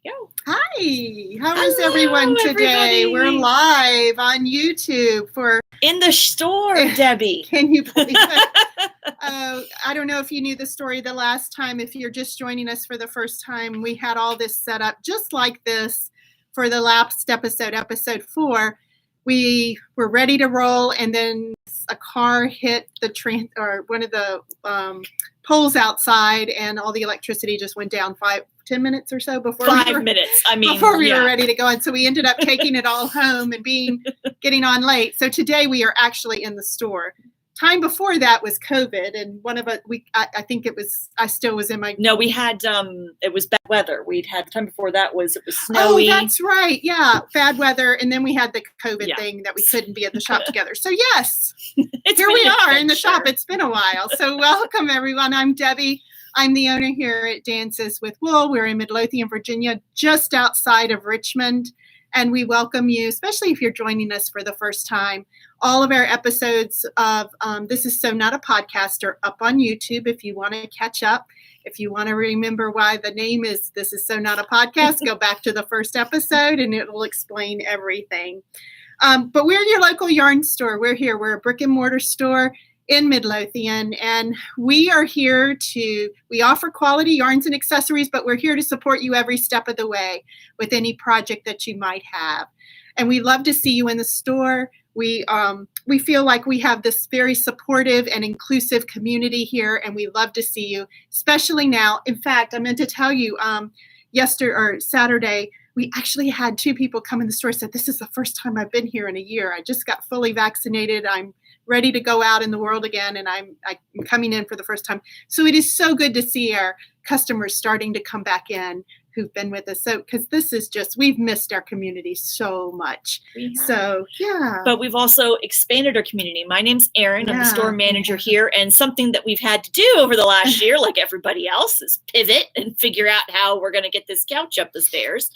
Go. Hi, how is everyone today? Everybody. We're live on YouTube for In the store, Debbie. Can you believe it? I don't know if you knew the story the last time. If you're just joining us for the first time, we had all this set up just like this for the last episode, episode 4. We were ready to roll, and then a car hit the one of the poles outside, and all the electricity just went down 10 minutes or so before before we were ready to go. And so we ended up taking it all home and getting on late. So today we are actually in the store. Time before that was COVID, and one of us, I still was in my. No, we had, it was bad weather. We'd had, the time before that it was snowy. Oh, that's right. Yeah. Bad weather. And then we had the COVID thing that we couldn't be at the shop together. So yes, here we are in the shop. It's been a while. So welcome everyone. I'm Debbie. I'm the owner here at Dances with Wool. We're in Midlothian, Virginia, just outside of Richmond. And we welcome you, especially if you're joining us for the first time. All of our episodes of This Is So Not a Podcast are up on YouTube if you want to catch up. If you want to remember why the name is This Is So Not a Podcast, go back to the first episode and it will explain everything. But we're your local yarn store. We're here. We're a brick and mortar store in Midlothian, and we are here we offer quality yarns and accessories, but we're here to support you every step of the way with any project that you might have. And we love to see you in the store. We feel like we have this very supportive and inclusive community here, and we love to see you, especially now. In fact, I meant to tell you, Saturday, we actually had 2 people come in the store and said, "This is the first time I've been here in a year. I just got fully vaccinated. I'm ready to go out in the world again, and I'm coming in for the first time." So it is so good to see our customers starting to come back in who've been with us. So, because this is we've missed our community so much. So, yeah. But we've also expanded our community. My name's Erin. I'm the store manager here. And something that we've had to do over the last year, like everybody else, is pivot and figure out how we're going to get this couch up the stairs.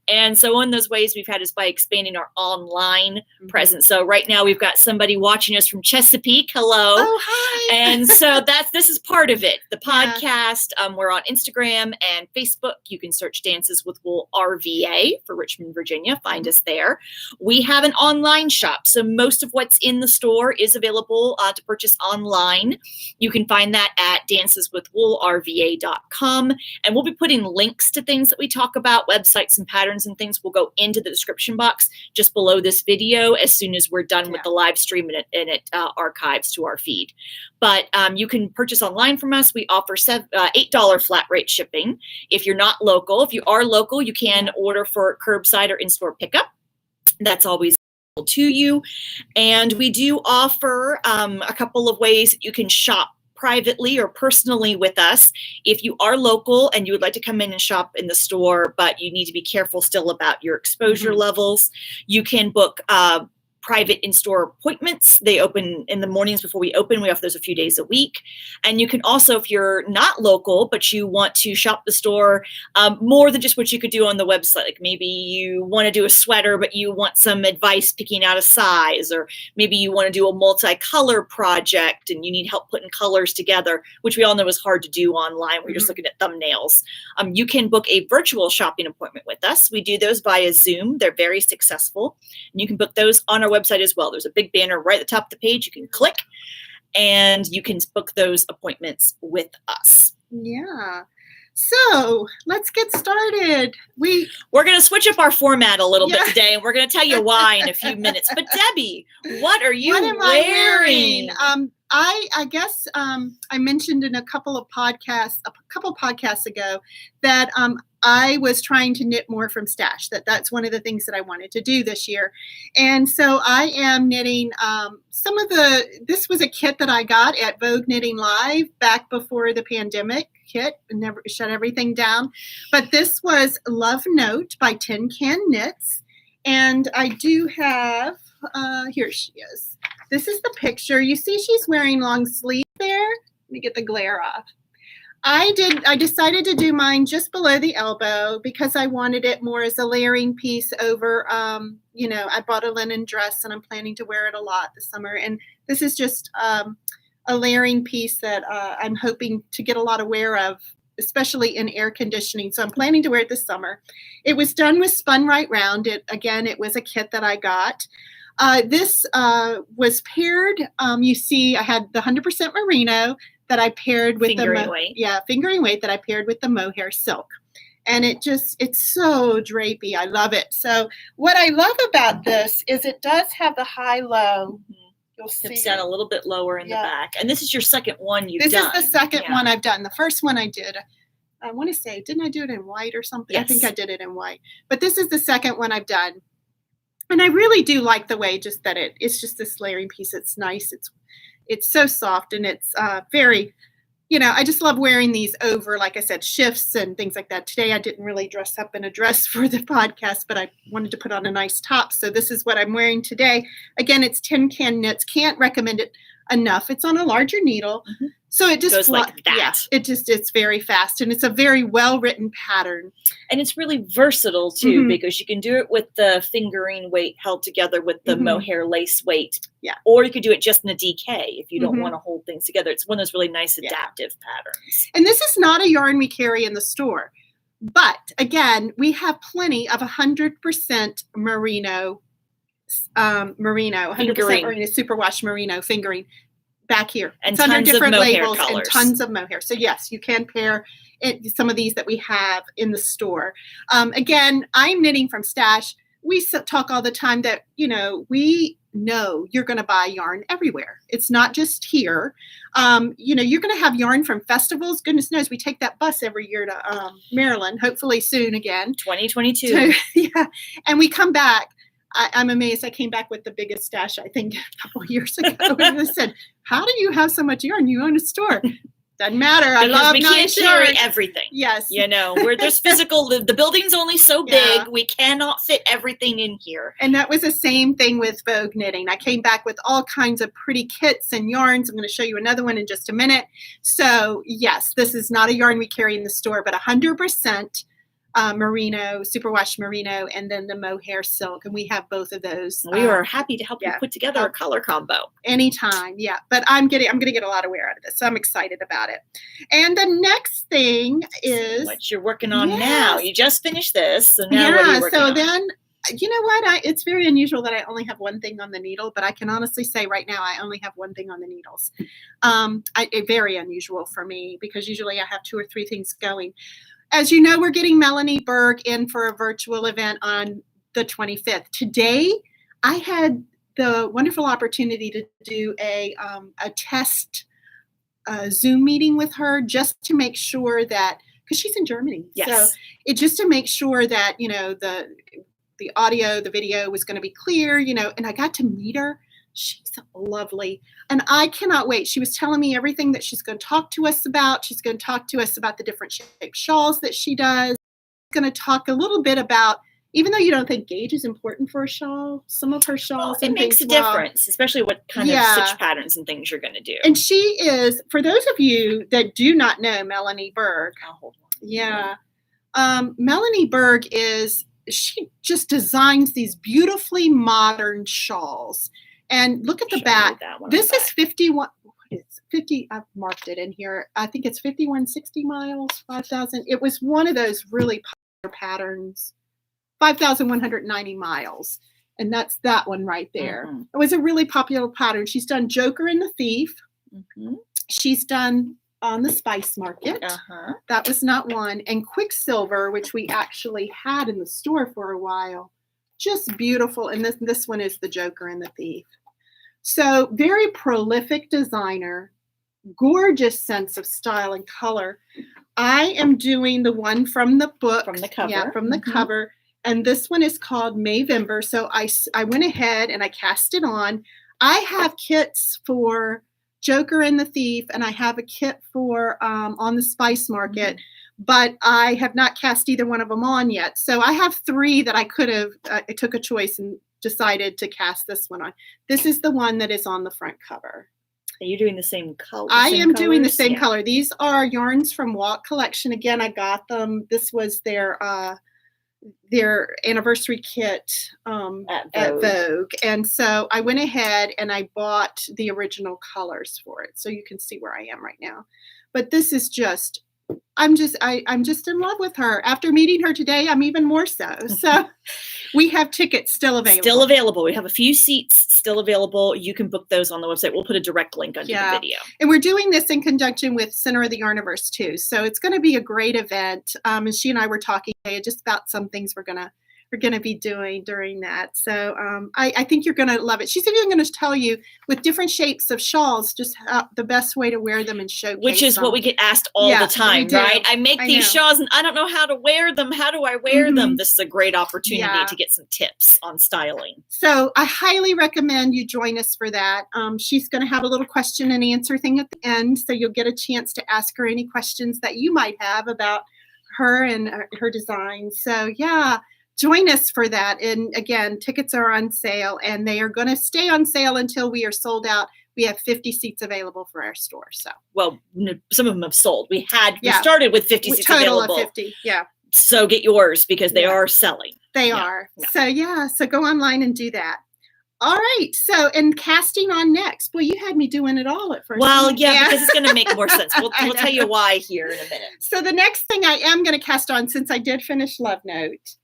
And so one of those ways we've had is by expanding our online presence. So right now we've got somebody watching us from Chesapeake. Hello. Oh, hi. And so this is part of it. The podcast, we're on Instagram and Facebook. You can search Dances with Wool RVA for Richmond, Virginia. Find us there. We have an online shop. So most of what's in the store is available to purchase online. You can find that at danceswithwoolrva.com. And we'll be putting links to things that we talk about, websites and patterns and things will go into the description box just below this video as soon as we're done with the live stream and it archives to our feed. But you can purchase online from us. We offer $8 flat rate shipping. If you're not local, if you are local, you can order for curbside or in-store pickup. That's always available to you. And we do offer a couple of ways that you can shop privately or personally with us. If you are local and you would like to come in and shop in the store, but you need to be careful still about your exposure levels, you can book private in-store appointments. They open in the mornings before we open. We offer those a few days a week. And you can also, if you're not local, but you want to shop the store more than just what you could do on the website, like maybe you want to do a sweater, but you want some advice picking out a size, or maybe you want to do a multicolor project and you need help putting colors together, which we all know is hard to do online. We're just looking at thumbnails. You can book a virtual shopping appointment with us. We do those via Zoom. They're very successful. And you can book those on our website as well. There's a big banner right at the top of the page. You can click and you can book those appointments with us. Yeah. So let's get started. We're going to switch up our format a little bit today, and we're going to tell you why in a few minutes. But Debbie, what are you wearing? I wearing? I guess I mentioned in a couple podcasts ago that I was trying to knit more from stash. That's one of the things that I wanted to do this year. And so I am knitting this was a kit that I got at Vogue Knitting Live back before the pandemic hit and never shut everything down. But this was Love Note by Tin Can Knits. And I do have, here she is. This is the picture. You see she's wearing long sleeve there. Let me get the glare off. I decided to do mine just below the elbow because I wanted it more as a layering piece over, I bought a linen dress and I'm planning to wear it a lot this summer. And this is just a layering piece that I'm hoping to get a lot of wear of especially in air conditioning. So I'm planning to wear it this summer. It was done with Spun Right Round. It was a kit that I got. This was paired. You see, I had the 100% merino that I paired with fingering weight. Yeah, fingering weight that I paired with the mohair silk. And it's so drapey. I love it. So what I love about this is it does have the high-low. You'll see. Tips down a little bit lower in the back. And this is your second one you've done. This is the second one I've done. The first one I did, I want to say, didn't I do it in white or something? Yes. I think I did it in white. But this is the second one I've done. And I really do like the way just that it's just this layering piece. It's nice. It's so soft, and it's very, I just love wearing these over, like I said, shifts and things like that. Today I didn't really dress up in a dress for the podcast, but I wanted to put on a nice top. So this is what I'm wearing today. Again, it's Tin Can Knits. Can't recommend it enough. It's on a larger needle. Mm-hmm. So it just goes like that. Yeah, it's very fast, and it's a very well-written pattern. And it's really versatile too, because you can do it with the fingering weight held together with the mohair lace weight. Yeah. Or you could do it just in a DK if you don't want to hold things together. It's one of those really nice adaptive patterns. And this is not a yarn we carry in the store. But again, we have plenty of 100% merino, 100% merino, superwash merino fingering back here. And it's under different labels colors. And tons of mohair. So yes, you can pair some of these that we have in the store. Again, I'm knitting from stash. We talk all the time that, we know you're going to buy yarn everywhere. It's not just here. You're going to have yarn from festivals. Goodness knows we take that bus every year to Maryland, hopefully soon again. 2022. Yeah. And we come back. I'm amazed. I came back with the biggest stash, I think, a couple of years ago. And I said, how do you have so much yarn? You own a store. Doesn't matter. I love we can't carry everything. Yes. Where there's physical, the building's only so big. We cannot fit everything in here. And that was the same thing with Vogue Knitting. I came back with all kinds of pretty kits and yarns. I'm going to show you another one in just a minute. So yes, this is not a yarn we carry in the store, but 100% merino, superwash merino, and then the mohair silk. And we have both of those. We are happy to help you put together a color combo. Anytime. Yeah. But I'm going to get a lot of wear out of this. So I'm excited about it. And the next thing is what you're working on now. You just finished this. So now what are you working on? Then you know what? It's very unusual that I only have one thing on the needle, but I can honestly say right now I only have one thing on the needles. Very unusual for me because usually I have 2 or 3 things going. As you know, we're getting Melanie Berg in for a virtual event on the 25th. Today, I had the wonderful opportunity to do a test Zoom meeting with her just to make sure that, because she's in Germany. Yes. So just to make sure that, the audio, the video was going to be clear, and I got to meet her. She's lovely. And I cannot wait. She was telling me everything that she's going to talk to us about. She's going to talk to us about the different shaped shawls that she does. She's going to talk a little bit about, even though you don't think gauge is important for a shawl, some of her shawls. It makes a difference, especially what kind of stitch patterns and things you're going to do. And she is, for those of you that do not know Melanie Berg. Melanie Berg she just designs these beautifully modern shawls. And look at the back. This is 51. What is 50? I've marked it in here. I think it's 5160 miles, 5,000. It was one of those really popular patterns, 5,190 miles. And that's that one right there. Mm-hmm. It was a really popular pattern. She's done Joker and the Thief. Mm-hmm. She's done On the Spice Market. Uh-huh. That was not one. And Quicksilver, which we actually had in the store for a while. Just beautiful. And this one is the Joker and the Thief. So very prolific designer, gorgeous sense of style and color. I am doing the one from the book. From the cover. Yeah, from the cover. And this one is called Mayember. So I went ahead and I cast it on. I have kits for Joker and the Thief, and I have a kit for On the Spice Market. But I have not cast either one of them on yet. So I have 3 that I could have, I took a choice and decided to cast this one on. This is the one that is on the front cover. Are you doing the same color? I am doing the same color. These are yarns from Walk Collection. Again, I got them. This was their anniversary kit at Vogue. And so I went ahead and I bought the original colors for it. So you can see where I am right now. But this is just I'm just in love with her. After meeting her today, I'm even more so. So we have tickets still available. Still available. We have a few seats still available. You can book those on the website. We'll put a direct link under the video. And we're doing this in conjunction with Center of the Yarniverse too. So it's going to be a great event. And she and I were talking today just about some things we're gonna be doing during that. So I think you're gonna love it. She's even gonna tell you with different shapes of shawls, just the best way to wear them and showcase Which is them. what we get asked all the time, right? I make these shawls and I don't know how to wear them. How do I wear them? This is a great opportunity to get some tips on styling. So I highly recommend you join us for that. She's gonna have a little question and answer thing at the end. So you'll get a chance to ask her any questions that you might have about her and her design. So yeah. Join us for that. And again, tickets are on sale and they are going to stay on sale until we are sold out. We have 50 seats available for our store. So, well, some of them have sold. We started with 50 seats total available. Of 50. Yeah. So get yours because they are selling. They are. Yeah. So go online and do that. All right. So, and casting on next. Well, you had me doing it all at first. Well, because it's going to make more sense. We'll tell you why here in a minute. So the next thing I am going to cast on, since I did finish Love Note,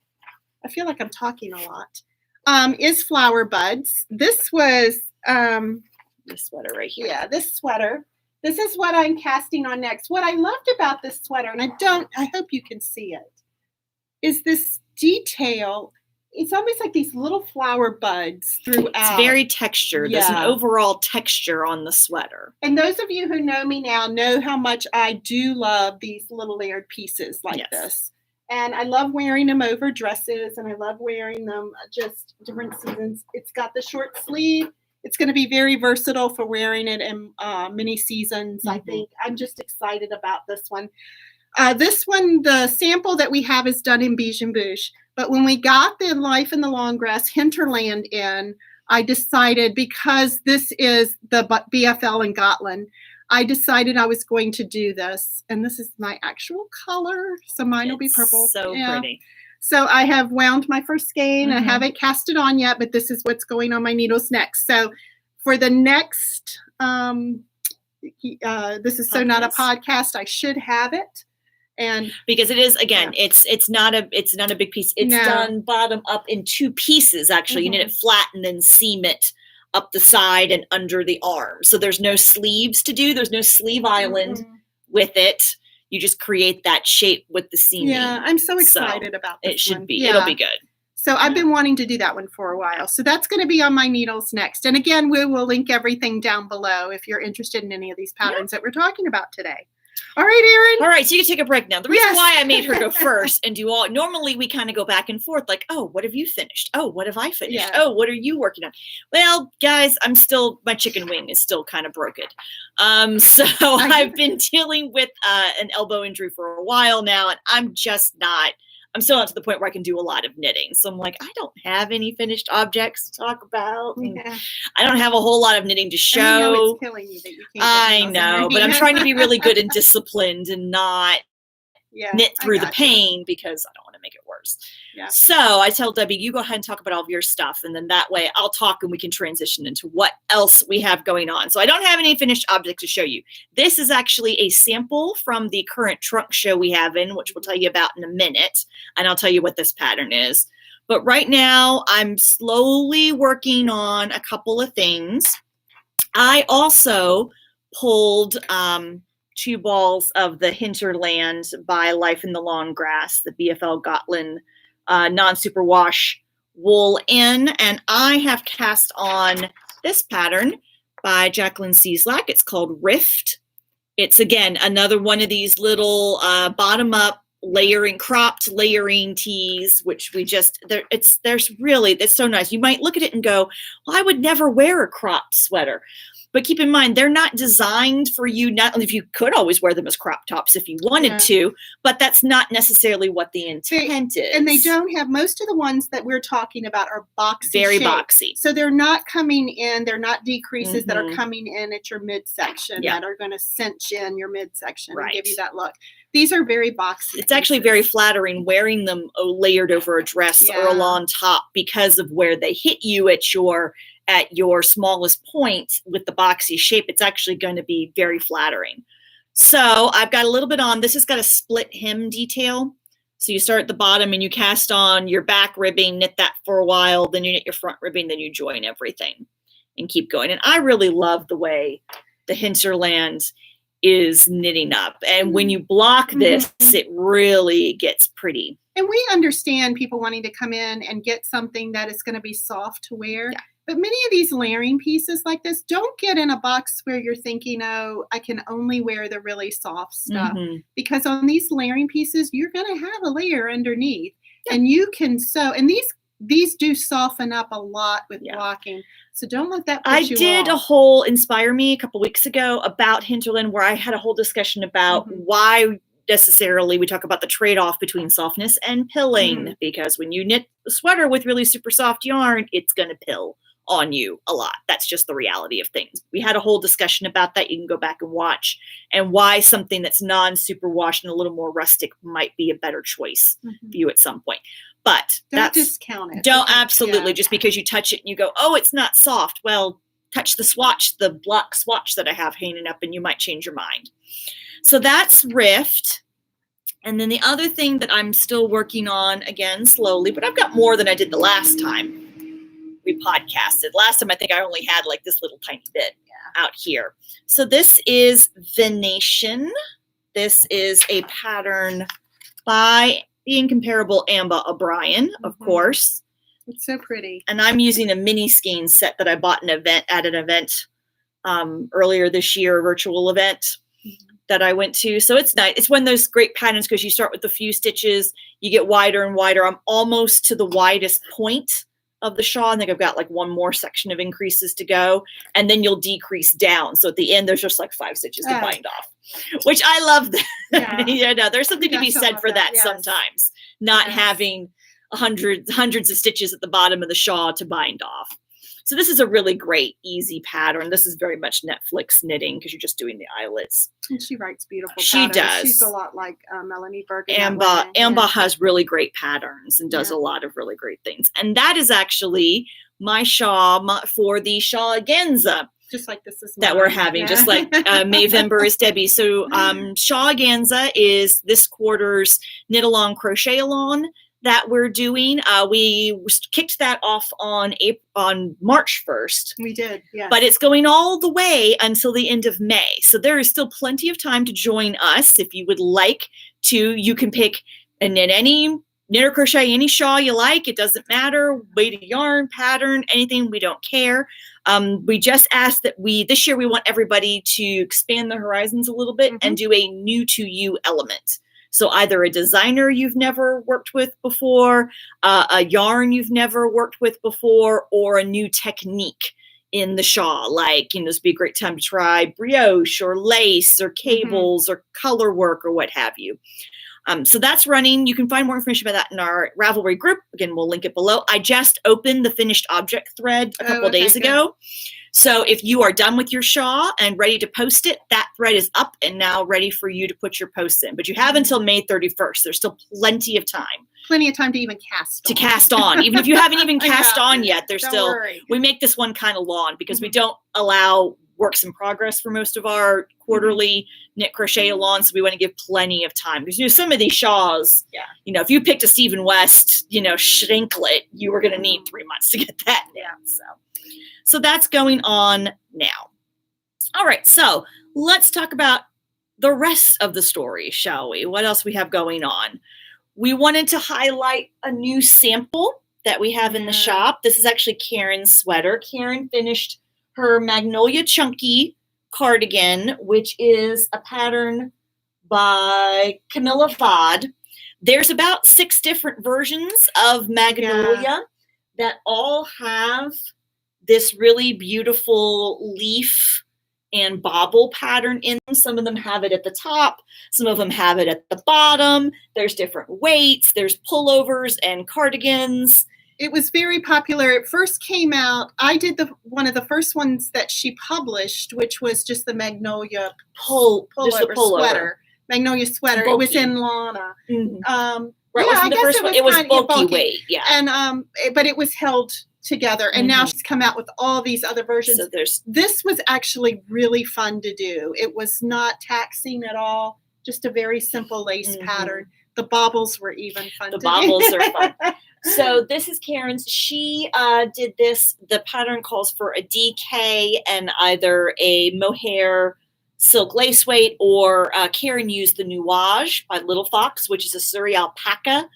I feel like I'm talking a lot, is Flower Buds. This was this sweater right here. Yeah, this sweater. This is what I'm casting on next. What I loved about this sweater, and I hope you can see it, is this detail. It's almost like these little flower buds throughout. It's very textured. There's an overall texture on the sweater. And those of you who know me now know how much I do love these little layered pieces like this. And I love wearing them over dresses, and I love wearing them just different seasons. It's got the short sleeve. It's going to be very versatile for wearing it in many seasons, I think. I'm just excited about this one. This one, the sample that we have is done in Beige and Bouche. But when we got the Life in the Long Grass Hinterland in, I decided, because this is the BFL in Gotland, I decided I was going to do this. And this is my actual color. So mine will be purple. So pretty. So I have wound my first skein. I haven't cast it on yet, but this is what's going on my needles next. So for the next, this is So Not a Podcast, I should have it. And because it is, again, it's not a big piece. It's done bottom up in two pieces, actually. You knit it flat and then seam it up the side and under the arm. So there's no sleeves to do. There's no sleeve island with it. You just create that shape with the seaming. Yeah, I'm so excited about this. It should be. It'll be good. So I've been wanting to do that one for a while. So that's going to be on my needles next. And again, we will link everything down below if you're interested in any of these patterns that we're talking about today. All right, Erin. All right, so you can take a break now. The reason why I made her go first and do all, normally we kind of go back and forth like, oh, what have you finished? Oh, what have I finished? Yeah. Oh, what are you working on? Well, guys, my chicken wing is still kind of broken. So I've been dealing with an elbow injury for a while now, and I'm still not to the point where I can do a lot of knitting. So I'm like, I don't have any finished objects to talk about. I don't have a whole lot of knitting to show. I know it's killing you that you can't. I know, but I'm trying to be really good and disciplined and not knit through the pain because I don't want to make it worse. Yeah. So I tell Debbie, you go ahead and talk about all of your stuff. And then that way I'll talk and we can transition into what else we have going on. So I don't have any finished objects to show you. This is actually a sample from the current trunk show we have in, which we'll tell you about in a minute. And I'll tell you what this pattern is. But right now I'm slowly working on a couple of things. I also pulled 2 balls of the Hinterland by Life in the Long Grass, the BFL Gotland non-superwash wool in, and I have cast on this pattern by Jacqueline Cieslak. It's called Rift. It's, again, another one of these little bottom-up cropped layering tees, which it's so nice. You might look at it and go, well, I would never wear a cropped sweater. But keep in mind, they're not designed for you. Not only if you could always wear them as crop tops if you wanted to, but that's not necessarily what the intent is. And they don't have, most of the ones that we're talking about are boxy. Very boxy. So they're not coming in, they're not decreases that are coming in at your midsection that are going to cinch in your midsection and give you that look. These are very boxy. It's actually very flattering wearing them layered over a dress or a long top because of where they hit you at your smallest point with the boxy shape. It's actually going to be very flattering. So I've got a little bit on. This has got a split hem detail. So you start at the bottom and you cast on your back ribbing, knit that for a while, then you knit your front ribbing, then you join everything and keep going. And I really love the way the hinterland is knitting up. And when you block this, it really gets pretty. And we understand people wanting to come in and get something that is going to be soft to wear. Yeah. But many of these layering pieces like this don't get in a box where you're thinking, oh, I can only wear the really soft stuff. Because on these layering pieces, you're going to have a layer underneath. Yeah. And you can sew. And these do soften up a lot with blocking. So don't let that put you off. I did a whole Inspire Me a couple weeks ago about hinterland, where I had a whole discussion about why necessarily we talk about the trade-off between softness and pilling. Because when you knit a sweater with really super soft yarn, it's going to pill on you a lot. That's just the reality of things. We had a whole discussion about that. You can go back and watch, and why something that's non-superwash and a little more rustic might be a better choice for you at some point. But don't discount it. Don't absolutely just because you touch it and you go, oh, it's not soft. Well, touch the swatch, the block swatch that I have hanging up, and you might change your mind. So that's Rift. And then the other thing that I'm still working on, again, slowly, but I've got more than I did the last time we podcasted. Last time, I think I only had like this little tiny bit out here. So this is Venation. This is a pattern by the incomparable Amba O'Brien, of course. It's so pretty. And I'm using a mini skein set that I bought at an event earlier this year, a virtual event that I went to. So it's nice. It's one of those great patterns because you start with a few stitches, you get wider and wider. I'm almost to the widest point of the shawl. I think I've got like one more section of increases to go, and then you'll decrease down. So at the end, there's just like 5 stitches to bind off, which I love. That. No, there's something to be said for that sometimes, not having hundreds of stitches at the bottom of the shawl to bind off. So this is a really great, easy pattern. This is very much Netflix knitting because you're just doing the eyelets. And she writes beautiful patterns. She does. She's a lot like Melanie Berg. Amba has really great patterns and does a lot of really great things. And that is actually my shawl for the Shawl Organza. Just like this is that we're having, just like Mayember is Debbie. So Shawl Organza is this quarter's knit along, crochet along that we're doing. We kicked that off on March 1st. We did, yeah. But it's going all the way until the end of May. So there is still plenty of time to join us. If you would like to, you can pick and knit or crochet any shawl you like. It doesn't matter, weight of yarn, pattern, anything, we don't care. We just asked that this year we want everybody to expand the horizons a little bit and do a new to you element. So either a designer you've never worked with before, a yarn you've never worked with before, or a new technique in the shawl. Like, this would be a great time to try brioche or lace or cables or color work or what have you. So that's running. You can find more information about that in our Ravelry group. Again, we'll link it below. I just opened the finished object thread a couple days ago. So if you are done with your shawl and ready to post it, that thread is up and now ready for you to put your posts in. But you have until May 31st. There's still plenty of time. Plenty of time to even cast on. To cast on. Even if you haven't even cast on yet, there's still, we make this one kind of long because we don't allow works in progress for most of our quarterly knit crochet along. So we want to give plenty of time because, some of these shawls, if you picked a Stephen West, shrinklet, you were going to need 3 months to get that down. So that's going on now. All right, so let's talk about the rest of the story, shall we? What else we have going on? We wanted to highlight a new sample that we have in the shop. This is actually Karen's sweater. Karen finished her Magnolia Chunky cardigan, which is a pattern by Camilla Fod. There's about 6 different versions of Magnolia that all have this really beautiful leaf and bobble pattern in them. Some of them have it at the top. Some of them have it at the bottom. There's different weights. There's pullovers and cardigans. It was very popular. It first came out. I did one of the first ones that she published, which was just the Magnolia pullover sweater. Magnolia sweater. Bulky. It was in Lana. Right, I guess it was bulky weight. Yeah, and but it was held together. And now she's come out with all these other versions. So this was actually really fun to do. It was not taxing at all. Just a very simple lace pattern. The baubles were even fun. The baubles are fun. So this is Karen's. She did this. The pattern calls for a DK and either a mohair silk lace weight, or Karen used the Nuage by Little Fox, which is a Surrey alpaca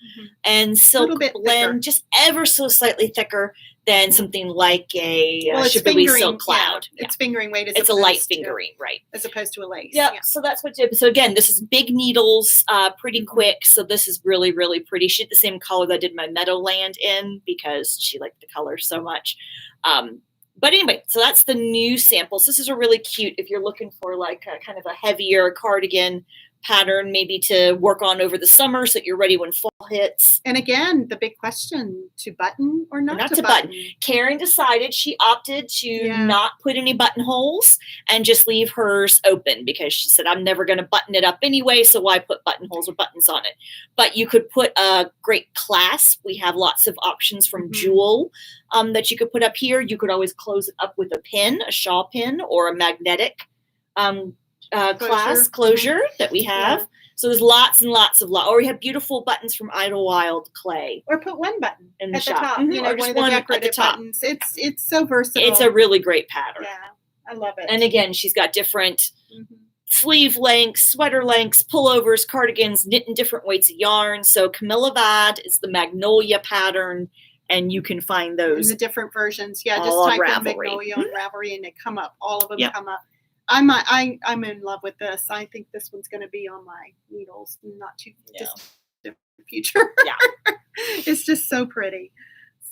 and silk blend, thicker. Just ever so slightly thicker than something like a Shibuya silk cloud. Yeah. It's fingering weight. It's a light fingering, right? As opposed to a lace. Yeah. So that's what did. So again, this is big needles, pretty quick. So this is really, really pretty. She did the same color that I did my Meadowland in because she liked the color so much. But anyway, so that's the new samples. This is a really cute, if you're looking for like a kind of a heavier cardigan pattern, maybe to work on over the summer so that you're ready when fall hits. And again, the big question, to button or not to button. Karen decided she opted to not put any buttonholes and just leave hers open because she said, I'm never going to button it up anyway, so why put buttonholes or buttons on it? But you could put a great clasp. We have lots of options from Jewel that you could put up here. You could always close it up with a pin, a shawl pin, or a magnetic closure that we have. Yeah. So there's lots and lots of or we have beautiful buttons from Idlewild clay. Or put one button in the shop. The top. You know, or one just of the decorative buttons. It's so versatile. It's a really great pattern. Yeah, I love it. And again, she's got different sleeve lengths, sweater lengths, pullovers, cardigans, knit in different weights of yarn. So Camilla Vad is the Magnolia pattern, and you can find those in the different versions. Yeah, just type in Magnolia on Ravelry and they come up. All of them come up. I'm in love with this. I think this one's going to be on my needles not too distant future. Yeah, it's just so pretty.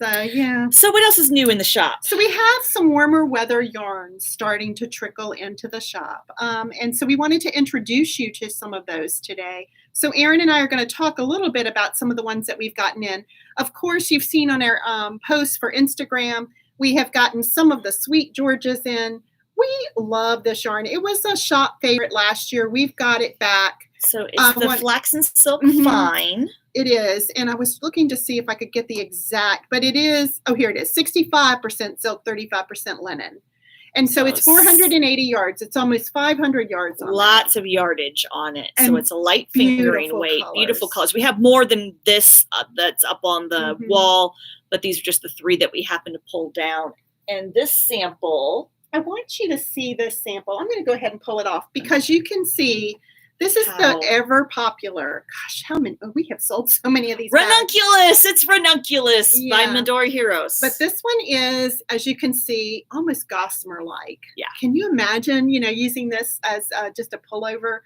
So yeah. So what else is new in the shop? So we have some warmer weather yarns starting to trickle into the shop, and so we wanted to introduce you to some of those today. So Erin and I are going to talk a little bit about some of the ones that we've gotten in. Of course, you've seen on our posts for Instagram, we have gotten some of the Sweet Georges in. We love this yarn. It was a shop favorite last year. We've got it back. So it's the Flax and Silk Fine. It is. And I was looking to see if I could get the exact, but it is, here it is, 65% silk, 35% linen. And so it's 480 yards. It's almost 500 yards on Lots of yardage on it. So it's a light fingering weight. Beautiful colors. We have more than this that's up on the wall, but these are just the three that we happen to pull down. And this sample, I want you to see this sample. I'm going to go ahead and pull it off because you can see this is the ever popular. Gosh, how many? Oh, we have sold so many of these. Ranunculus. It's Ranunculus by Midori Heroes. But this one is, as you can see, almost gossamer-like. Yeah. Can you imagine, using this as just a pullover?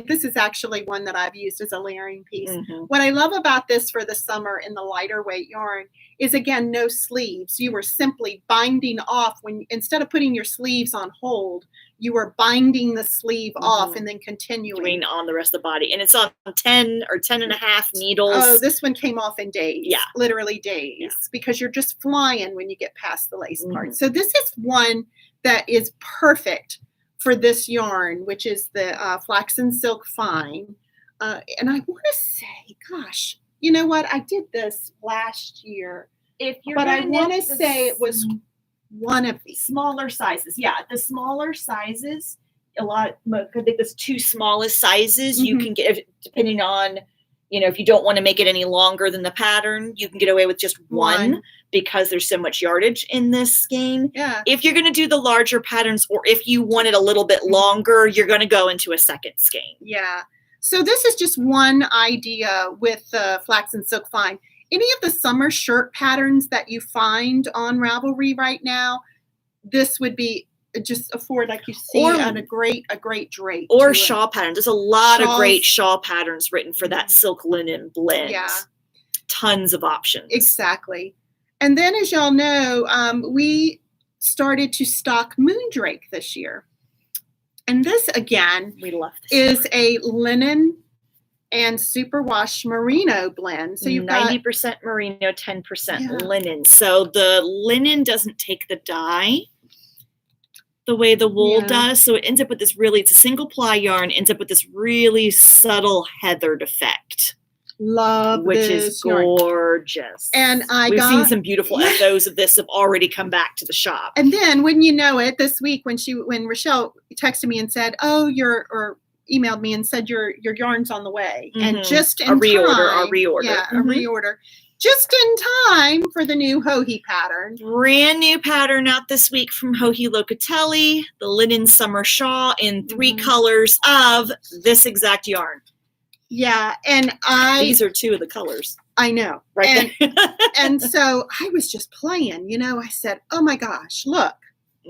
This is actually one that I've used as a layering piece. What I love about this for the summer in the lighter weight yarn is, again, no sleeves. You were simply binding off instead of putting your sleeves on hold, you were binding the sleeve off and then continuing. Doing on the rest of the body. And it's on 10 or 10 and a half needles. Oh, this one came off in days. Yeah. Literally days. Because you're just flying when you get past the lace part. So this is one that is perfect for this yarn, which is the Flax and Silk Fine. And I want to say, gosh, you know what? I did this last year. But I want to say it was one of these. Smaller sizes. Yeah, the smaller sizes, I think the two smallest sizes you can get, depending on, if you don't want to make it any longer than the pattern, you can get away with just one because there's so much yardage in this skein. Yeah. If you're going to do the larger patterns, or if you want it a little bit longer, you're going to go into a second skein. Yeah. So this is just one idea with the Flax and Silk Fine. Any of the summer shirt patterns that you find on Ravelry right now, this would be just afford, like you see, on a great drape. Or shawl patterns. There's a lot of great shawl patterns written for that silk linen blend. Yeah. Tons of options. Exactly. And then, as y'all know, we started to stock Moondrake this year. And this, again, we love this is a linen and superwash merino blend. So you've 90% merino, 10% linen. So the linen doesn't take the dye the way the wool does. So it ends up with this it's a single ply yarn, ends up with this really subtle heathered effect. Love which this is yarn. gorgeous. And we've seen some beautiful FOs of this have already come back to the shop. And then, when you know it, this week when Rochelle texted me and said, "Oh, or emailed me and said your yarn's on the way," and just in a reorder, yeah, a reorder, just in time for the new Hohi pattern. Brand new pattern out this week from Hohi Locatelli, the linen summer shawl in 3 colors of this exact yarn. Yeah, and these are 2 of the colors. I know, right? And so I was just playing. I said, "Oh my gosh, look."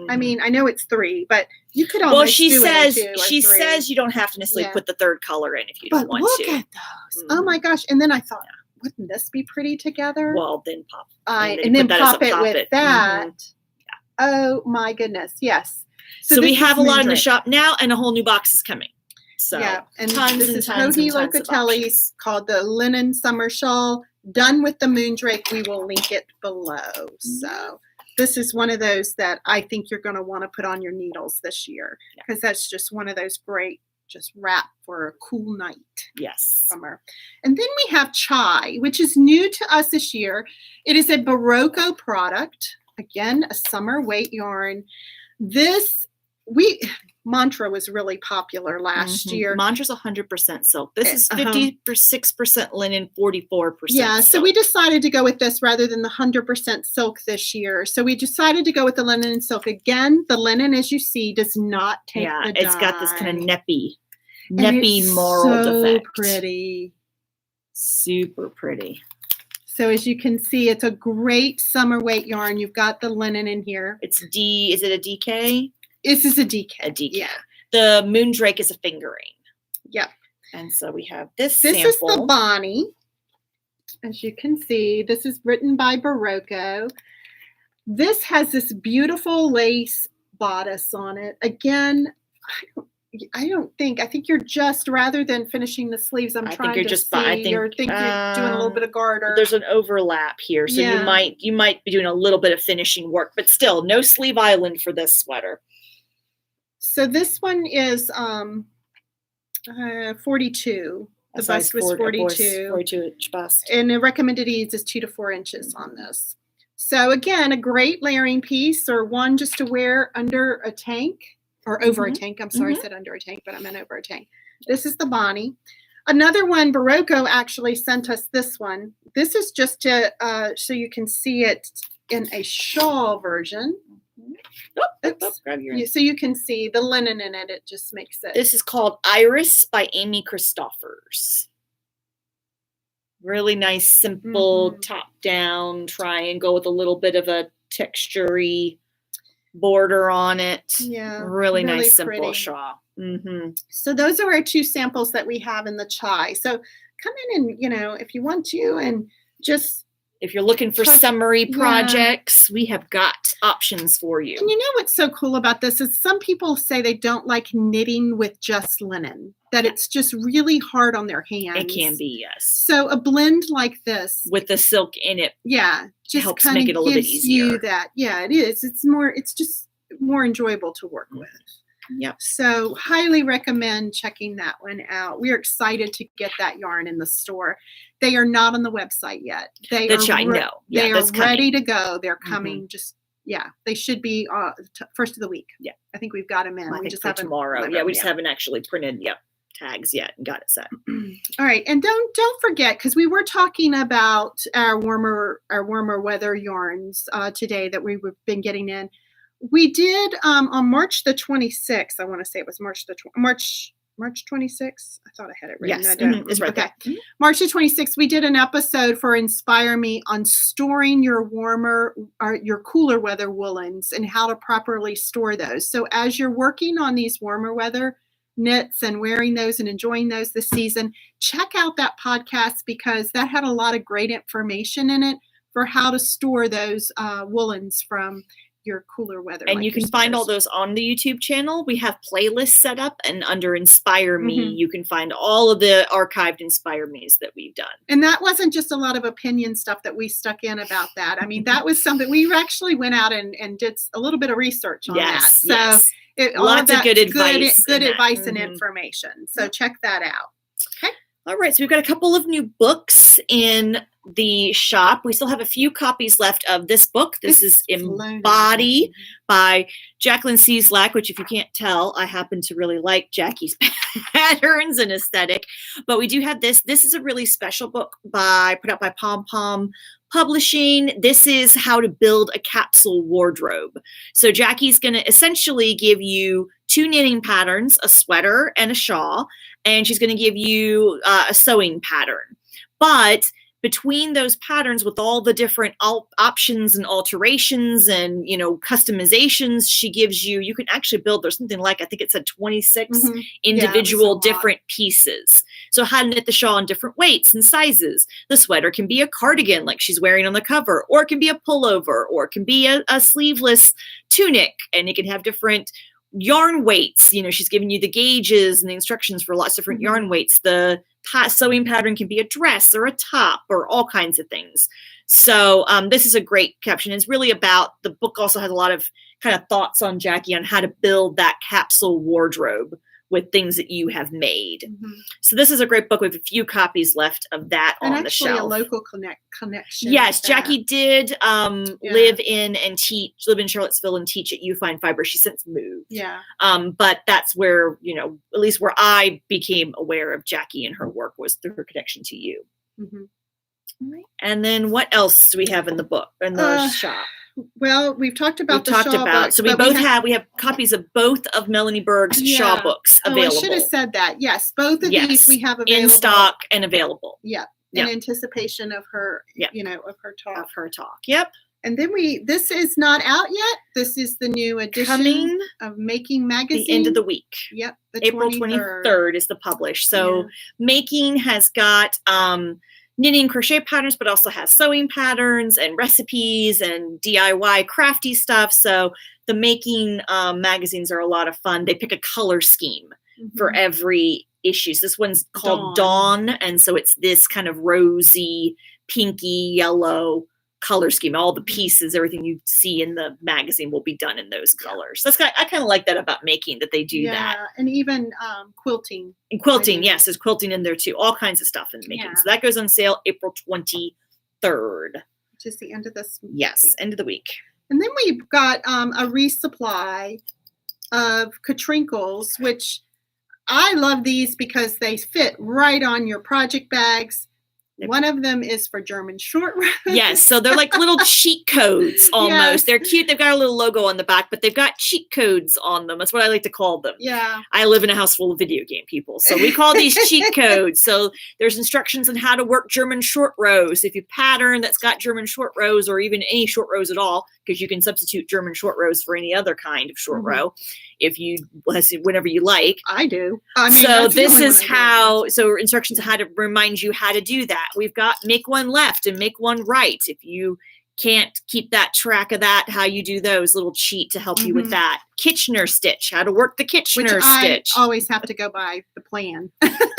I mean, I know it's 3, but you could almost she do says it in 2 or she 3. says you don't have to necessarily put the 3rd color in if you don't want to. But look at those! Oh my gosh! And then I thought, wouldn't this be pretty together? Well, then pop. And then pop it with that. Yeah. Oh my goodness! Yes. So we have a lot in the shop now, and a whole new box is coming. So yeah, and this is Hohi Locatelli's called the Linen Summer Shawl, done with the moondrape. We will link it below. So this is one of those that I think you're going to want to put on your needles this year, because that's just one of those great, just wrap for a cool night. Yes. Summer. And then we have Chai, which is new to us this year. It is a Barocco product. Again, a summer weight yarn. Mantra was really popular last year. Mantra's 100% silk. This is 56% linen, 44% Yeah, silk. so we decided to go with this rather than the 100% silk this year. So we decided to go with the linen and silk. Again, the linen, as you see, does not take the dye. It's got this kind of neppy marled effect. So pretty. Super pretty. So as you can see, it's a great summer weight yarn. You've got the linen in here. Is it a DK? This is a DK. A DK. Yeah. The moondrake is a fingering. Yep. And so we have this sample. This is the Bonnie. As you can see, this is written by Barocco. This has this beautiful lace bodice on it. Again, I think you're just, rather than finishing the sleeves, I think you're doing a little bit of garter. There's an overlap here, so you might be doing a little bit of finishing work, but still no sleeve island for this sweater. So this one is 42. The bust was 42. 42-inch bust. And the recommended ease is 2 to 4 inches on this. So again, a great layering piece, or one just to wear under a tank. Or over a tank. I'm sorry, I said under a tank, but I meant over a tank. This is the Bonnie. Another one, Barocco actually sent us this one. This is just to, so you can see it in a shawl version. So you can see the linen in it. It just makes it. This is called Iris by Amy Christophers. Really nice, simple, top-down triangle with a little bit of a texture-y border on it. Yeah, really nice, simple shawl. So those are our 2 samples that we have in the Chai. So come in and, if you want to, and just, if you're looking for summery projects, we have got options for you. And you know what's so cool about this is some people say they don't like knitting with just linen, that it's just really hard on their hands. It can be, yes. So a blend like this with the silk in it, just helps make it a little bit easier. You that, it is. It's just more enjoyable to work with. Yep. So highly recommend checking that one out. We're excited to get that yarn in the store. They are not on the website yet. They are ready to go. They're coming. They should be first of the week. Yeah, I think we've got them in. We just haven't tomorrow. We just haven't actually printed tags yet and got it set. All right, and don't forget, because we were talking about our warmer weather yarns today that we've been getting in. We did on March the 26th. I want to say it was March 26th. I thought I had it written. Yes, it's right there. March the 26th. We did an episode for Inspire Me on storing your warmer or your cooler weather woolens and how to properly store those. So as you're working on these warmer weather knits and wearing those and enjoying those this season, check out that podcast, because that had a lot of great information in it for how to store those woolens from your cooler weather. And you can find all those on the YouTube channel. We have playlists set up, and under Inspire Me, you can find all of the archived Inspire Me's that we've done. And that wasn't just a lot of opinion stuff that we stuck in about that. I mean, that was something we actually went out and did a little bit of research on that. So lots of good advice. Good advice and information. So check that out. Okay. All right, so we've got a couple of new books in the shop. We still have a few copies left of this book. This is Embody by Jacqueline Cieslak, which if you can't tell, I happen to really like Jackie's patterns and aesthetic. But we do have this. This is a really special book put out by Pom Pom Publishing. This is how to build a capsule wardrobe. So Jackie's going to essentially give you 2 knitting patterns, a sweater and a shawl, and she's going to give you a sewing pattern. But between those patterns, with all the different options and alterations and, customizations she gives you, you can actually build, there's something like, I think it said 26 individual different pieces. So how to knit the shawl in different weights and sizes. The sweater can be a cardigan like she's wearing on the cover, or it can be a pullover, or it can be a sleeveless tunic, and it can have different yarn weights. She's giving you the gauges and the instructions for lots of different yarn weights. The sewing pattern can be a dress or a top or all kinds of things. So this is a great caption. It's really about, the book also has a lot of kind of thoughts on Jackie on how to build that capsule wardrobe with things that you have made. So this is a great book with a few copies left of that on the shelf. And actually a local connection. Yes, Jackie did live in Charlottesville and teach at Ufine Fiber. She's since moved. Yeah. But that's where, at least where I became aware of Jackie and her work was through her connection to you. All right. And then what else do we have in the book, in the shop? Well, we've talked about the shawl books. So we have copies of both of Melanie Berg's shawl books available. I should have said that. Yes, both of these we have available. In stock and available. Yeah. In anticipation of her, of her talk. Of her talk. Yep. And then this is not out yet. This is the new edition of Making Magazine. The end of the week. Yep. April 23rd is the publish. So Making has got knitting crochet patterns, but also has sewing patterns and recipes and DIY crafty stuff. So the Making magazines are a lot of fun. They pick a color scheme for every issue. So this one's called Dawn. And so it's this kind of rosy, pinky, yellow color scheme. All the pieces, everything you see in the magazine will be done in those colors. I kind of like that about Making, that they do that. And even quilting. And quilting, yes, there's quilting in there too. All kinds of stuff in Making. So that goes on sale April 23rd. Which is the end of this week. Yes, end of the week. And then we've got a resupply of Katrinkles, which I love these because they fit right on your project bags. One of them is for German short rows. Yes, so they're like little cheat codes almost. Yes. They're cute. They've got a little logo on the back, but they've got cheat codes on them. That's what I like to call them. Yeah. I live in a house full of video game people, so we call these cheat codes. So there's instructions on how to work German short rows. If you pattern that's got German short rows, or even any short rows at all, because you can substitute German short rows for any other kind of short row. If you, whenever you like. I do. So this is so instructions on how to remind you how to do that. We've got make one left and make one right. If you can't keep that track of that, how you do those, little cheat to help you with that. Kitchener stitch, how to work the Kitchener stitch. I always have to go by the plan.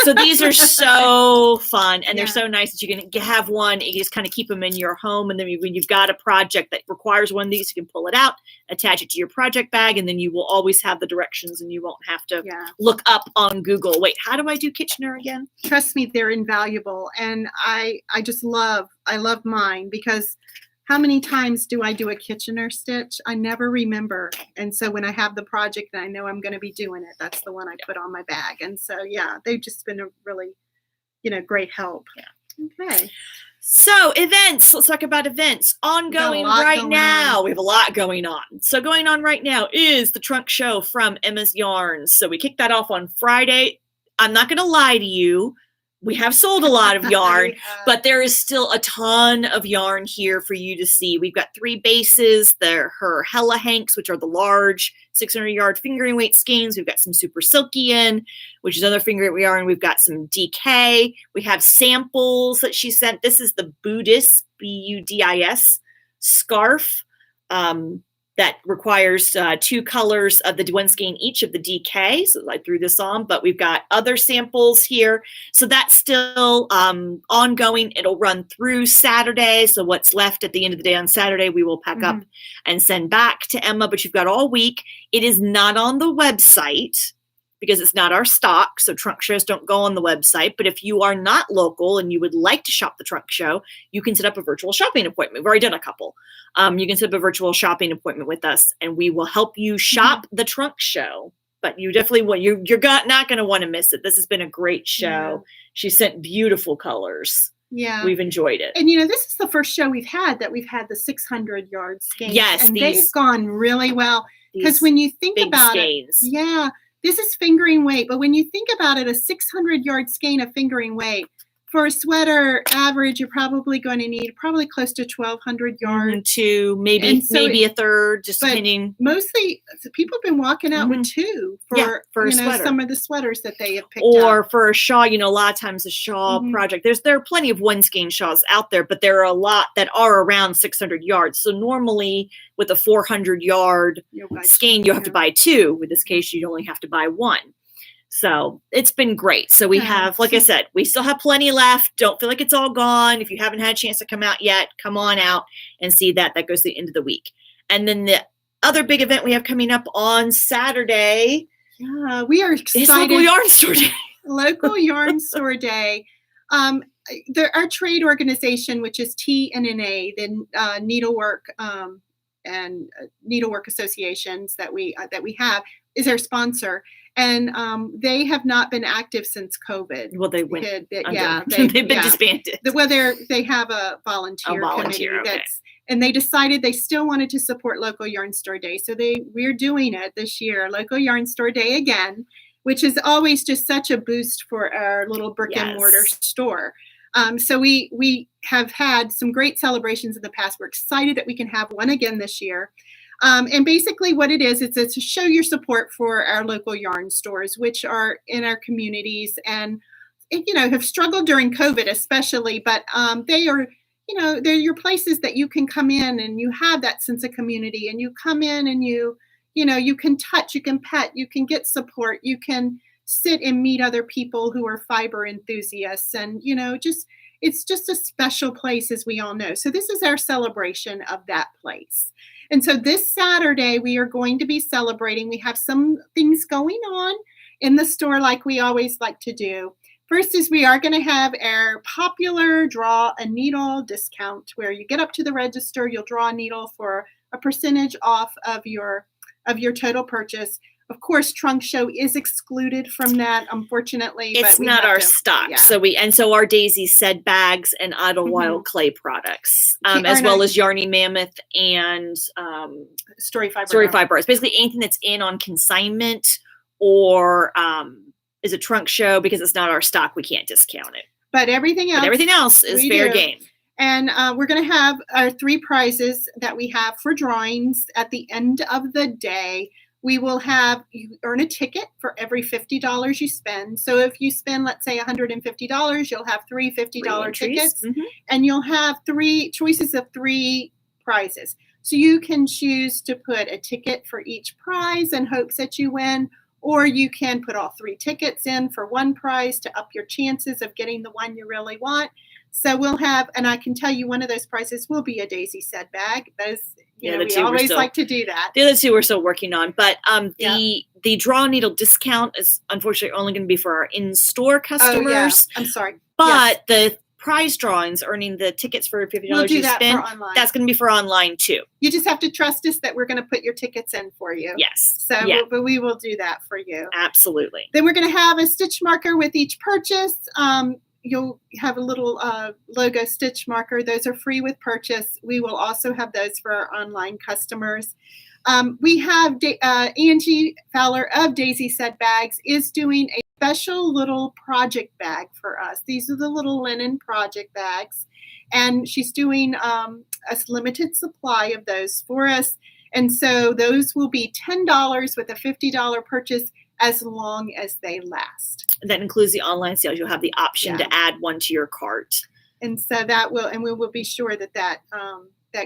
So these are so fun, and they're so nice that you can have one. You just kind of keep them in your home, and then when you've got a project that requires one of these, you can pull it out, attach it to your project bag, and then you will always have the directions, and you won't have to look up on Google. Wait, how do I do Kitchener again? Trust me, they're invaluable, and I love mine because how many times do I do a Kitchener stitch? I never remember. And so when I have the project and I know I'm going to be doing it, that's the one I put on my bag. And so, they've just been a really, great help. Yeah. Okay. So events, let's talk about events. Ongoing right now. We have a lot going on. So going on right now is the trunk show from Emma's Yarns. So we kicked that off on Friday. I'm not going to lie to you. We have sold a lot of yarn, but there is still a ton of yarn here for you to see. We've got 3 bases. They're her Hella Hanks, which are the large 600-yard fingering weight skeins. We've got some Super Silky in, which is other fingering weight yarn. We've got some DK. We have samples that she sent. This is the Buddhist, Budis, scarf. That requires 2 colors of the one skein each of the DK. So I threw this on, but we've got other samples here. So that's still ongoing. It'll run through Saturday. So what's left at the end of the day on Saturday, we will pack up and send back to Emma, but you've got all week. It is not on the website, because it's not our stock. So trunk shows don't go on the website. But if you are not local and you would like to shop the trunk show, you can set up a virtual shopping appointment. We've already done a couple. You can set up a virtual shopping appointment with us, and we will help you shop the trunk show. But you definitely want, you're not going to want to miss it. This has been a great show. Yeah. She sent beautiful colors. Yeah. We've enjoyed it. And, this is the first show we've had the 600-yard skeins. Yes. And they've gone really well. Because when you think about skeins. it, this is fingering weight. But when you think about it, a 600-yard skein of fingering weight, for a sweater average, you're probably going to need close to 1,200 yards. To maybe a third, just depending. Mostly, people have been walking out with 2 for a sweater. Some of the sweaters that they have picked up. Or for a shawl, a lot of times the Shawl Project, there are plenty of one skein shawls out there, but there are a lot that are around 600 yards. So normally with a 400-yard skein, you have to buy 2. With this case, you'd only have to buy 1. So it's been great. So we have, like I said, we still have plenty left. Don't feel like it's all gone. If you haven't had a chance to come out yet, come on out and see that. That goes to the end of the week. And then the other big event we have coming up on Saturday. Yeah, we are excited. It's Local Yarn Store Day. Local Yarn Store Day. Our trade organization, which is TNNA, the Needlework and Needlework Associations that we have, is our sponsor. And they have not been active since COVID. Well, they went. They've been disbanded. They have a volunteer committee and they decided they still wanted to support Local Yarn Store Day. So we're doing it this year, Local Yarn Store Day again, which is always just such a boost for our little brick and mortar store. So we have had some great celebrations in the past. We're excited that we can have one again this year. And basically what it is, it's to show your support for our local yarn stores, which are in our communities and, have struggled during COVID especially, but they are, they're your places that you can come in and you have that sense of community and you come in and you can touch, you can pet, you can get support, you can sit and meet other people who are fiber enthusiasts and, it's just a special place, as we all know. So this is our celebration of that place. And so this Saturday, we are going to be celebrating. We have some things going on in the store like we always like to do. First is we are going to have our popular draw a needle discount where you get up to the register, you'll draw a needle for a percentage off of your total purchase. Of course, trunk show is excluded from that, unfortunately. It's not our stock. Yeah. So our Daisy Said bags and Idlewild clay products, as well as Yarny Mammoth and Story Fiber. It's basically anything that's in on consignment or is a trunk show, because it's not our stock. We can't discount it. But everything else is fair game. And we're going to have our 3 prizes that we have for drawings at the end of the day. We will have, you earn a ticket for every $50 you spend. So if you spend, let's say, $150, you'll have 3 $50 tickets, and you'll have 3 choices of 3 prizes. So you can choose to put a ticket for each prize in hopes that you win, or you can put all 3 tickets in for one prize to up your chances of getting the one you really want. So we'll have, and I can tell you one of those prizes will be a Daisy Said bag. Those, we always like to do that. The other 2 we're still working on, but the draw needle discount is unfortunately only going to be for our in-store customers. Oh, yeah. I'm sorry. But the prize drawings, earning the tickets for $50 you spend, that's going to be for online too. You just have to trust us that we're going to put your tickets in for you. Yes. So we will do that for you. Absolutely. Then we're going to have a stitch marker with each purchase. You'll have a little logo stitch marker. Those are free with purchase. We will also have those for our online customers. We have Angie Fowler of Daisy Said Bags is doing a special little project bag for us. These are the little linen project bags. And she's doing a limited supply of those for us. And so those will be $10 with a $50 purchase as long as they last. That includes the online sales. You'll have the option to add one to your cart. And so we will be sure that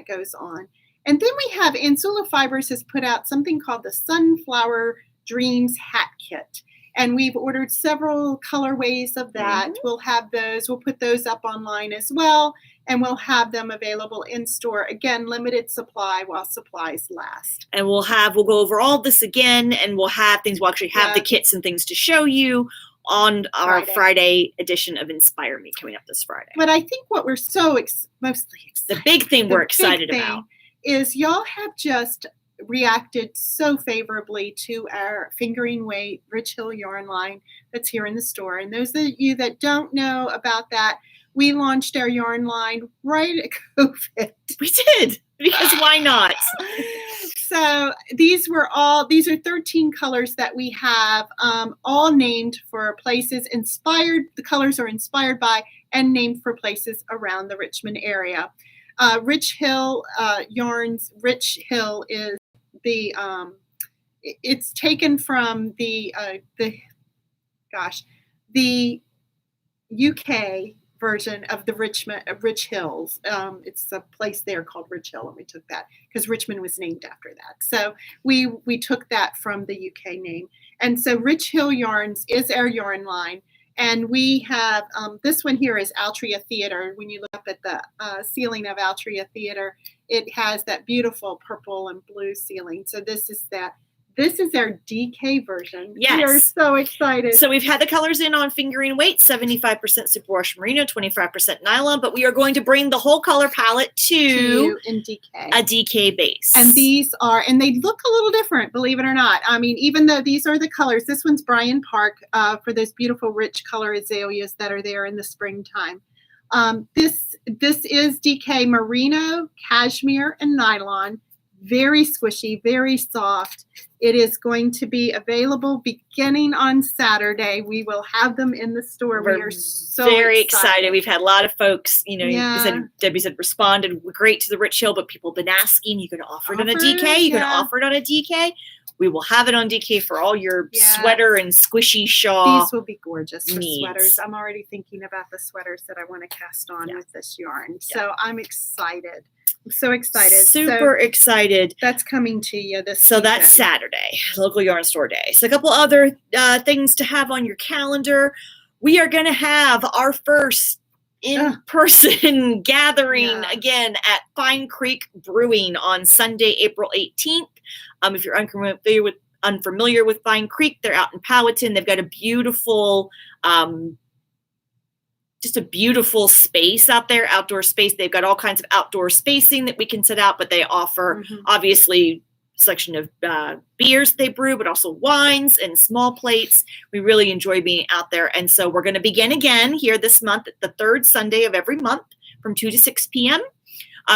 goes on. And then we have, Insula Fibers has put out something called the Sunflower Dreams Hat Kit. And we've ordered several colorways of that. We'll have those. We'll put those up online as well. and we'll have them available in store. Again, limited supply while supplies last. And we'll go over all this again, and we'll actually have the kits and things to show you on our Friday edition of Inspire Me coming up this Friday. But I think what we're mostly excited, the big thing we're excited about is y'all have just reacted so favorably to our fingering weight Rich Hill yarn line that's here in the store. And those of you that don't know about that, we launched our yarn line right at COVID. We did, because why not? So these are 13 colors that we have, all named for places inspired. The colors are inspired by and named for places around the Richmond area. Rich Hill yarns. Rich Hill is it's taken from the UK version of the Rich Hills. It's a place there called Rich Hill, and we took that because Richmond was named after that. So we took that from the UK name. And so Rich Hill Yarns is our yarn line. And we have, this one here is Altria Theater. When you look up at the ceiling of Altria Theater, it has that beautiful purple and blue ceiling. So this is our DK version. Yes. We are so excited. So we've had the colors in on fingering weight, 75% superwash merino, 25% nylon, but we are going to bring the whole color palette to in DK. A DK base. And they look a little different, believe it or not. I mean, even though these are the colors, this one's Bryan Park for those beautiful rich color azaleas that are there in the springtime. This is DK merino, cashmere, and nylon. Very squishy, very soft. It is going to be available beginning on Saturday. We will have them in the store. We are so very excited. We've had a lot of folks, Debbie said responded great to the Rich Hill, but people have been asking, you going to offer it on a DK? You going to offer it on a DK? We will have it on DK for all your sweater and squishy shawl. These will be gorgeous for sweaters. I'm already thinking about the sweaters that I want to cast on with this yarn. So I'm excited. I'm so excited. Super excited. That's coming to you this So weekend. That's Saturday, local yarn store day. So a couple other things to have on your calendar. We are going to have our first in-person gathering again at Fine Creek Brewing on Sunday, April 18th. If you're unfamiliar with Fine Creek, they're out in Powhatan. They've got a beautiful just a beautiful space out there, outdoor space. They've got all kinds of outdoor spacing that we can set out, but they offer obviously a selection of beers they brew, but also wines and small plates. We really enjoy being out there. And so we're going to begin again here this month, the third Sunday of every month from 2 to 6 p.m.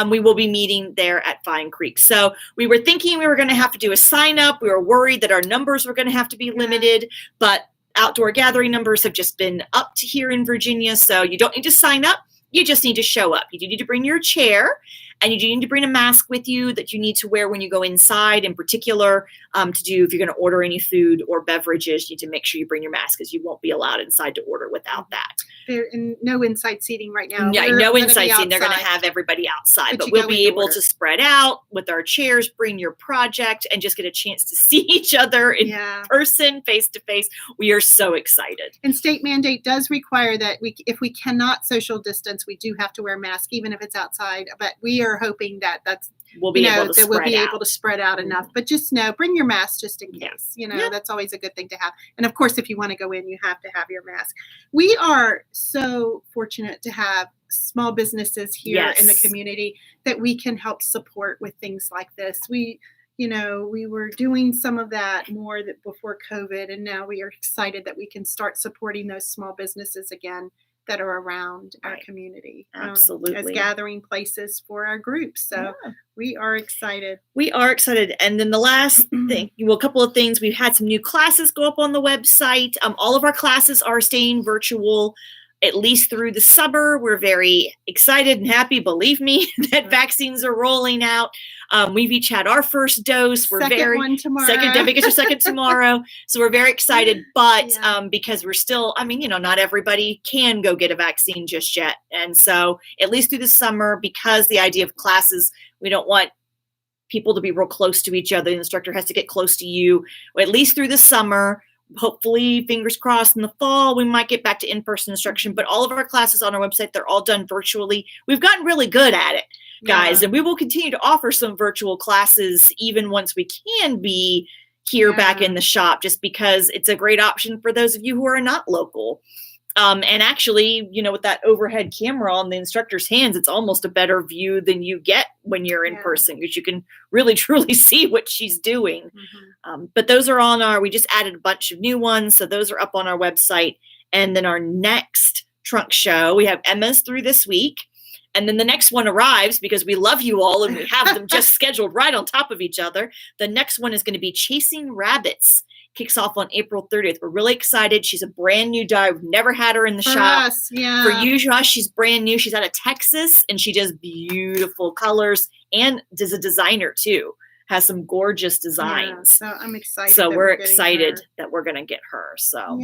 We will be meeting there at Fine Creek. So we were thinking we were going to have to do a sign up. We were worried that our numbers were going to have to be limited, but outdoor gathering numbers have just been upped here in Virginia. So you don't need to sign up. You just need to show up. You do need to bring your chair, and you do need to bring a mask with you that you need to wear when you go inside, in particular, if you're going to order any food or beverages, you need to make sure you bring your mask, because you won't be allowed inside to order without that. There's no inside seating right now. Yeah, no inside seating. They're going to have everybody outside, but we'll be able to spread out with our chairs, bring your project, and just get a chance to see each other in person, face to face. We are so excited. And state mandate does require that if we cannot social distance, we do have to wear masks, even if it's outside. But we are hoping that we'll be able to spread out enough. But just bring your mask just in case. That's always a good thing to have. And of course, if you want to go in, you have to have your mask. We are so fortunate to have small businesses here in the community that we can help support with things like this. We were doing some of that more before COVID, and now we are excited that we can start supporting those small businesses again that are around our community. Absolutely. As gathering places for our groups. So we are excited. We are excited. And then the last thing, a couple of things. We've had some new classes go up on the website. All of our classes are staying virtual, at least through the summer. We're very excited and happy, believe me, that vaccines are rolling out. We've each had our first dose. One tomorrow. Debbie gets her second tomorrow. So we're very excited, but because we're still, not everybody can go get a vaccine just yet. And so at least through the summer, because the idea of classes, we don't want people to be real close to each other. The instructor has to get close to you. At least through the summer, hopefully, fingers crossed, in the fall, we might get back to in-person instruction. But all of our classes on our website, they're all done virtually. We've gotten really good at it, guys. And we will continue to offer some virtual classes even once we can be here back in the shop, just because it's a great option for those of you who are not local. And actually, with that overhead camera on the instructor's hands, it's almost a better view than you get when you're in person, because you can really, truly see what she's doing. But those are we just added a bunch of new ones. So those are up on our website. And then our next trunk show, we have Emma's through this week. And then the next one arrives because we love you all and we have them just scheduled right on top of each other. The next one is going to be Chasing Rabbits. Kicks off on April 30th. We're really excited. She's a brand new dye. We've never had her in the shop. For you, Josh, she's brand new. She's out of Texas and she does beautiful colors and is a designer too. Has some gorgeous designs. So I'm excited. So we're excited that we're going to get her. So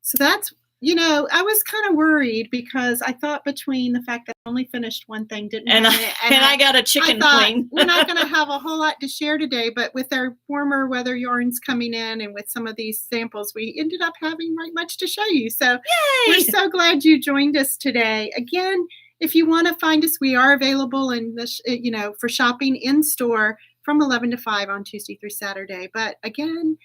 So that's, I was kind of worried because I thought between the fact that I only finished one thing, I got a chicken wing. We're not going to have a whole lot to share today, but with our warmer weather yarns coming in and with some of these samples, we ended up having right much to show you. So we're so glad you joined us today. Again, if you want to find us, we are available for shopping in store from 11 to 5 on Tuesday through Saturday. But again,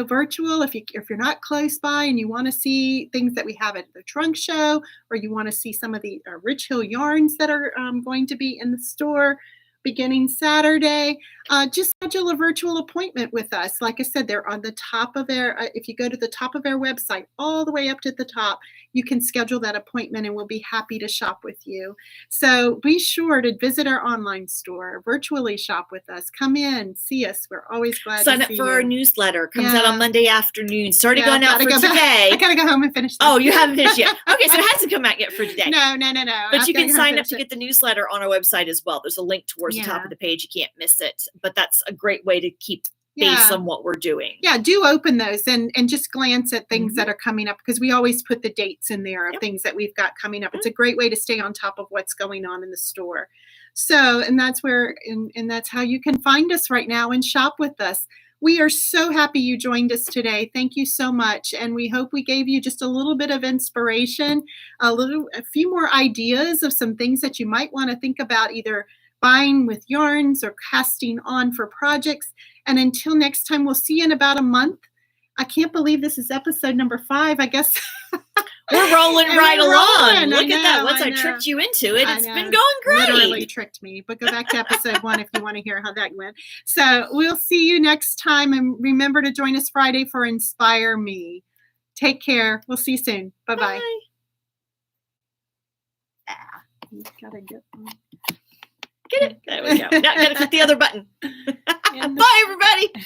virtual, if you're not close by and you want to see things that we have at the trunk show, or you want to see some of the Rich Hill yarns that are going to be in the store beginning Saturday, just schedule a virtual appointment with us. Like I said, they're on the top of if you go to the top of our website, all the way up to the top, you can schedule that appointment and we'll be happy to shop with you. So be sure to visit our online store, virtually shop with us, come in, see us. We're always glad to see you. Sign up for our newsletter. Comes out on Monday afternoon. Started going out for today. I got to go home and finish this. Oh, you haven't finished yet. Okay, so it hasn't come out yet for today. No. But you can sign up to get the newsletter on our website as well. There's a link towards the top of the page. You can't miss it. But that's a great way to keep base on what we're doing. Yeah, do open those and just glance at things that are coming up, because we always put the dates in there of things that we've got coming up. It's a great way to stay on top of what's going on in the store. So, and that's where, and that's how you can find us right now and shop with us. We are so happy you joined us today. Thank you so much. And we hope we gave you just a little bit of inspiration, a few more ideas of some things that you might want to think about, either buying with yarns or casting on for projects. And until next time, we'll see you in about a month. I can't believe this is episode number 5. I guess we're rolling right along. Look at that. Once I tricked you into it, it's been going great. Literally tricked me. But go back to episode 1 if you want to hear how that went. So we'll see you next time. And remember to join us Friday for Inspire Me. Take care. We'll see you soon. Bye-bye. Bye. Gotta get one. Get it. There we go. Now gotta click the other button. Bye, everybody.